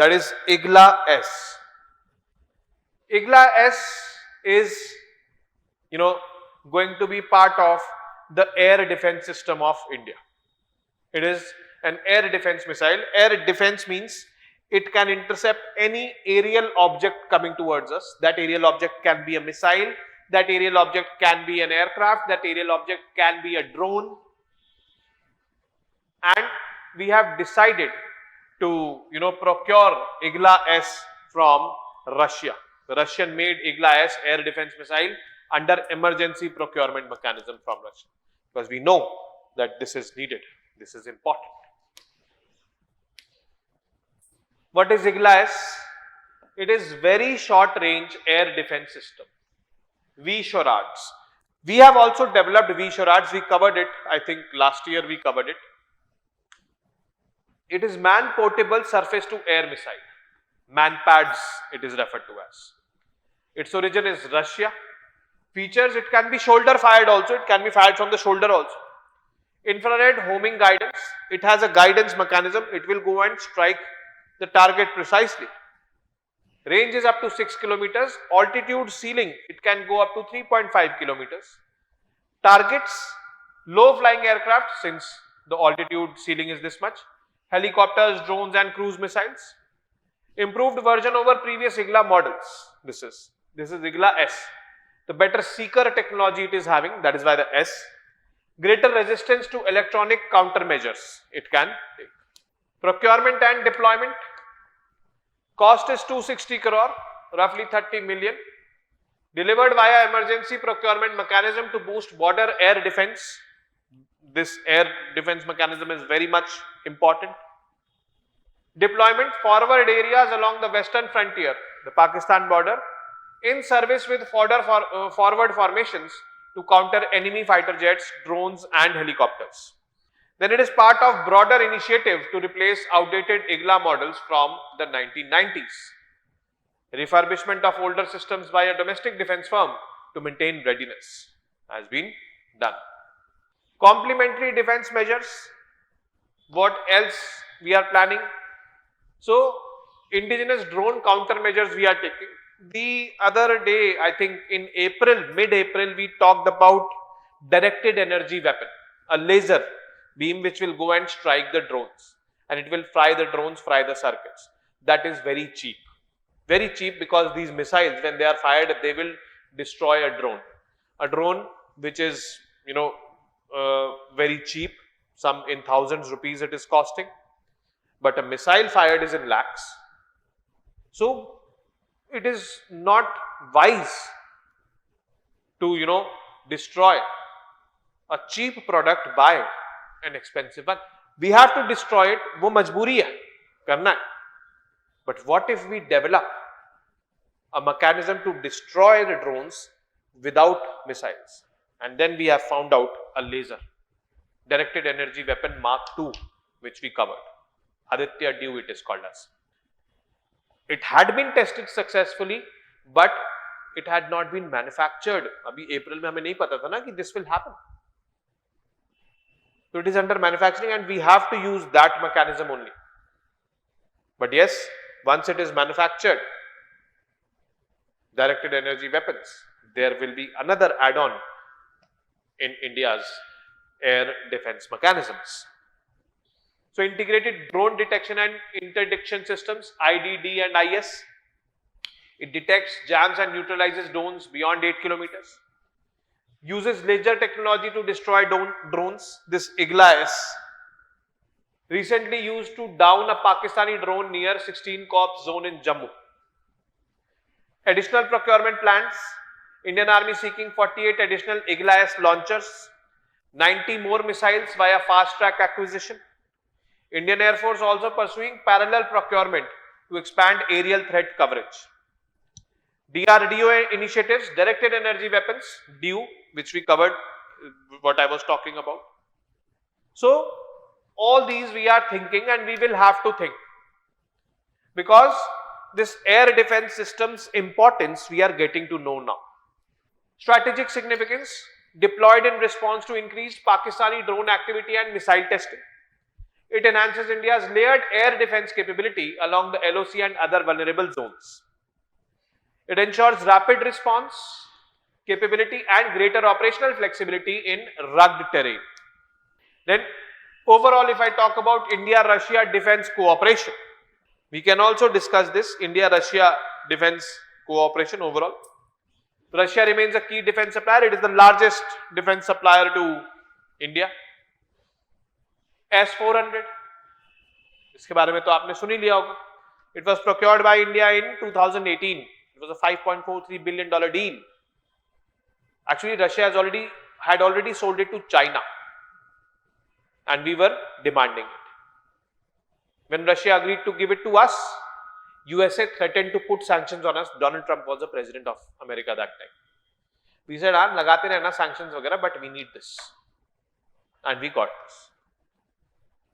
that is IGLA-S. IGLA-S is, going to be part of the air defense system of India. It is an air defense missile. Air defense means it can intercept any aerial object coming towards us. That aerial object can be a missile, that aerial object can be an aircraft, that aerial object can be a drone. And we have decided to, procure IGLA-S from Russia. The Russian made IGLA-S air defense missile under emergency procurement mechanism from Russia, because we know that this is needed, this is important. What is IGLA-S? It is very short range air defense system, Vajirao. We have also developed Vajirao. We covered it, I think last year we covered it. It is man portable surface to air missile. Man pads it is referred to as. Its origin is Russia. Features: it can be shoulder fired also, it can be fired from the shoulder also. Infrared homing guidance, it has a guidance mechanism, it will go and strike the target precisely. Range is up to 6 kilometers. Altitude ceiling, it can go up to 3.5 kilometers. Targets: low flying aircraft, since the altitude ceiling is this much. Helicopters, drones and cruise missiles. Improved version over previous IGLA models. This is IGLA-S. The better seeker technology it is having, that is why the S. Greater resistance to electronic countermeasures it can take. Procurement and deployment. Cost is 260 crore, roughly 30 million. Delivered via emergency procurement mechanism to boost border air defense. This air defense mechanism is very much important. Deployment: forward areas along the western frontier, the Pakistan border, in service with forward formations to counter enemy fighter jets, drones and helicopters. Then it is part of broader initiative to replace outdated IGLA models from the 1990s. Refurbishment of older systems by a domestic defense firm to maintain readiness has been done. Complementary defense measures. What else we are planning? So, indigenous drone countermeasures we are taking. The other day, I think in April, mid-April, we talked about directed energy weapon, a laser beam which will go and strike the drones, and it will fry the drones, fry the circuits. That is very cheap. Very cheap, because these missiles, when they are fired, they will destroy a drone. A drone which is, very cheap, some in thousands rupees it is costing, but a missile fired is in lakhs. So, it is not wise to, destroy a cheap product by an expensive one. We have to destroy it, wo majboori hai, karna hai. But what if we develop a mechanism to destroy the drones without missiles? And then we have found out a laser, directed energy weapon Mark II, which we covered. Aditya Dew it is called as. It had been tested successfully, but it had not been manufactured. Abhi April mein hame nahi pata tha na ki this will happen. So it is under manufacturing and we have to use that mechanism only. But yes, once it is manufactured, directed energy weapons, there will be another add-on in India's air defense mechanisms. So, integrated drone detection and interdiction systems, IDD and IS. It detects, jams and neutralizes drones beyond 8 kilometers. Uses laser technology to destroy drones. This IGLA-S recently used to down a Pakistani drone near 16 Corps zone in Jammu. Additional procurement plans. Indian Army seeking 48 additional IGLA-S launchers, 90 more missiles via fast track acquisition. Indian Air Force also pursuing parallel procurement to expand aerial threat coverage. DRDO initiatives, directed energy weapons, DEW, which we covered, what I was talking about. So, all these we are thinking and we will have to think, because this air defense system's importance we are getting to know now. Strategic significance, deployed in response to increased Pakistani drone activity and missile testing. It enhances India's layered air defense capability along the LOC and other vulnerable zones. It ensures rapid response capability and greater operational flexibility in rugged terrain. Then overall, if I talk about India-Russia defense cooperation, we can also discuss this India-Russia defense cooperation overall. Russia remains a key defense supplier. It is the largest defense supplier to India. S-400, इसके बारे में तो आपने सुन ही लिया होगा. It was procured by India in 2018. It was a $5.43 billion deal. Actually, Russia had already sold it to China, and we were demanding it. When Russia agreed to give it to us, USA threatened to put sanctions on us. Donald Trump was the president of America that time. We said, "हाँ, लगाते रहना sanctions वगैरह, but we need this," and we got this.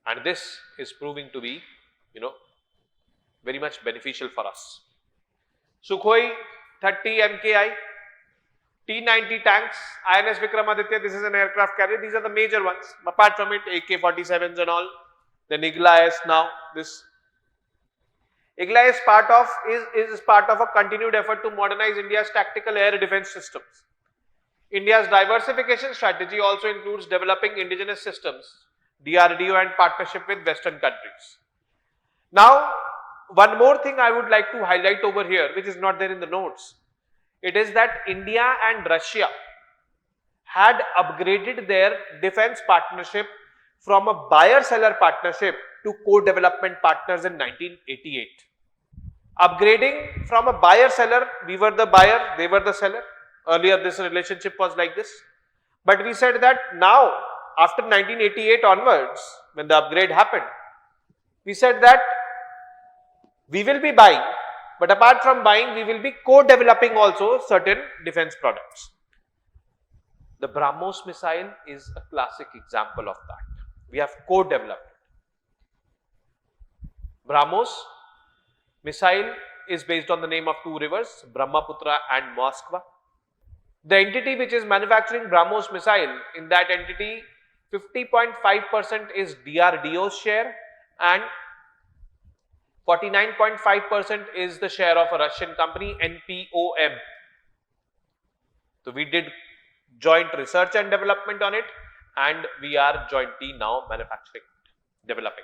And this is proving to be, very much beneficial for us. Sukhoi 30 MKI, T-90 tanks, INS Vikramaditya, this is an aircraft carrier. These are the major ones. Apart from it, AK-47s and all. Then IGLA-S now. This IGLA is part of a continued effort to modernize India's tactical air defense systems. India's diversification strategy also includes developing indigenous systems, DRDO, and partnership with Western countries. Now, one more thing I would like to highlight over here, which is not there in the notes. It is that India and Russia had upgraded their defense partnership from a buyer-seller partnership to co-development partners in 1988. Upgrading from a buyer-seller, we were the buyer, they were the seller. Earlier this relationship was like this. But we said that now, after 1988 onwards, when the upgrade happened, we said that we will be buying, but apart from buying, we will be co-developing also certain defense products. The BrahMos missile is a classic example of that. We have co-developed. BrahMos missile is based on the name of two rivers, Brahmaputra and Moskva. The entity which is manufacturing BrahMos missile, in that entity 50.5% is DRDO's share and 49.5% is the share of a Russian company, NPOM. So we did joint research and development on it, and we are jointly now manufacturing, developing.